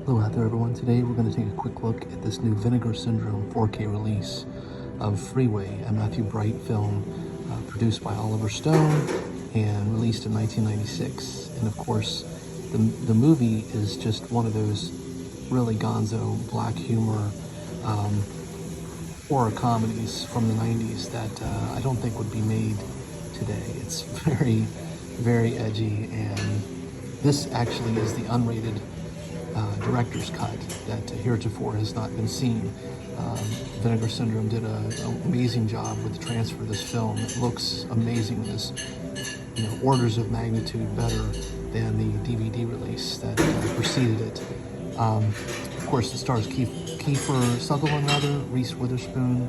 Hello out there everyone. Today we're going to take a quick look at this new Vinegar Syndrome 4K release of Freeway, a Matthew Bright film produced by Oliver Stone and released in 1996. And of course, the movie is just one of those really gonzo black humor horror comedies from the 90s that I don't think would be made today. It's very, very edgy, and this actually is the unrated director's cut that heretofore has not been seen. Vinegar Syndrome did an amazing job with the transfer of this film. It looks amazing. It's orders of magnitude better than the DVD release that preceded it. Of course, it stars Kiefer Sutherland, Reese Witherspoon,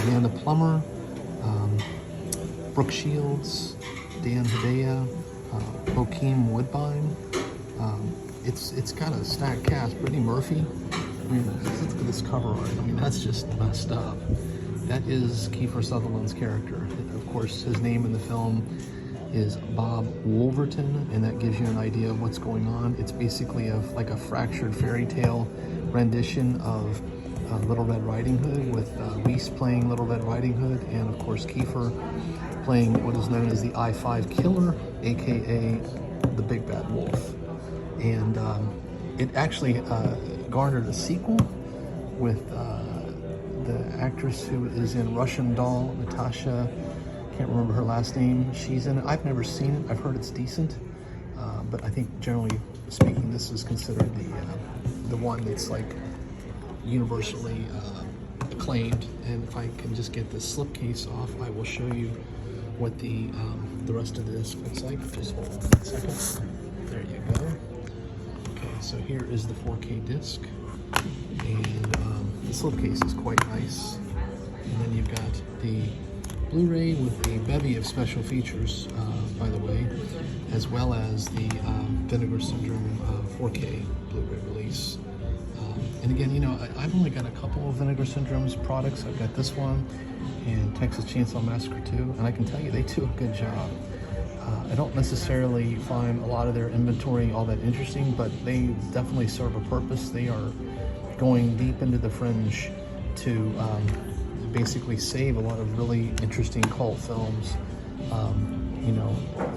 Amanda Plummer, Brooke Shields, Dan Hedaya, Bokeem Woodbine. It's got a stacked cast. Brittany Murphy. I mean, look at this cover art. I mean, that's just messed up. That is Kiefer Sutherland's character. Of course, his name in the film is Bob Wolverton, and that gives you an idea of what's going on. It's basically like a fractured fairy tale rendition of Little Red Riding Hood, with Reese playing Little Red Riding Hood, and of course Kiefer playing what is known as the I-5 Killer, aka the Big Bad Wolf. And it actually garnered a sequel with the actress who is in Russian Doll, Natasha, can't remember her last name. She's in it. I've never seen it. I've heard it's decent, but I think generally speaking, this is considered the one that's like universally acclaimed. And if I can just get the slipcase off, I will show you what the rest of the disc looks like. Just hold on a second. There you go. So here is the 4K disc, and the slipcase is quite nice. And then you've got the Blu-ray with a bevy of special features, by the way, as well as the Vinegar Syndrome 4K Blu-ray release. And again, I've only got a couple of Vinegar Syndrome's products. I've got this one and Texas Chainsaw Massacre 2, and I can tell you they do a good job. I don't necessarily find a lot of their inventory all that interesting, but they definitely serve a purpose. They are going deep into the fringe to basically save a lot of really interesting cult films.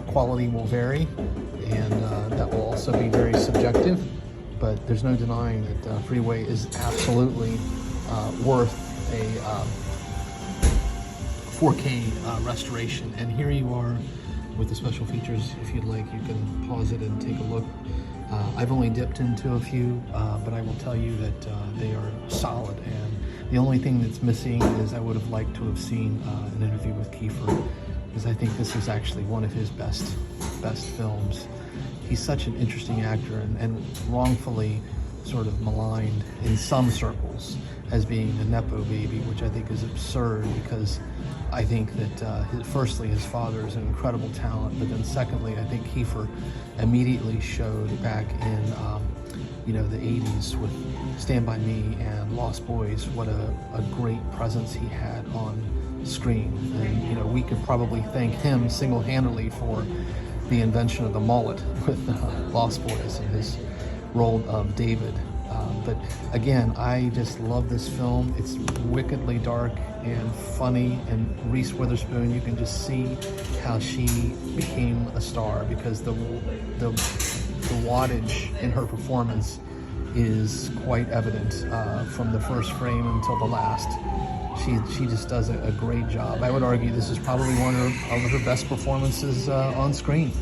Quality will vary, and that will also be very subjective, but there's no denying that Freeway is absolutely worth a 4K restoration. And here you are with the special features. If you'd like, you can pause it and take a look. I've only dipped into a few, but I will tell you that they are solid, and the only thing that's missing is I would have liked to have seen an interview with Kiefer, because I think this is actually one of his best films. He's such an interesting actor, and wrongfully sort of maligned in some circles as being a Nepo baby, which I think is absurd, because I think that firstly, his father is an incredible talent, but then secondly, I think Kiefer immediately showed back in the 80s with Stand By Me and Lost Boys what a great presence he had on screen. And we could probably thank him single-handedly for the invention of the mullet with Lost Boys and his role of David. But again, I just love this film. It's wickedly dark and funny, and Reese Witherspoon, you can just see how she became a star, because the wattage in her performance is quite evident from the first frame until the last. She just does a great job. I would argue this is probably one of her best performances on screen.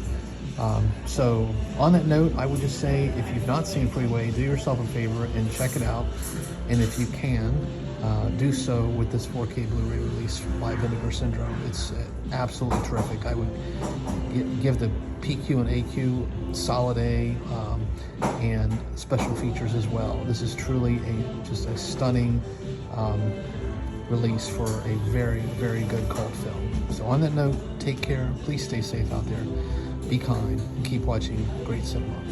So on that note, I would just say, if you've not seen Freeway, do yourself a favor and check it out. And if you can, do so with this 4K Blu-ray release by Vinegar Syndrome. It's absolutely terrific. I would give the PQ and AQ solid A, and special features as well. This is truly just a stunning release for a very, very good cult film. So on that note, take care. Please stay safe out there. Be kind, and keep watching great cinema.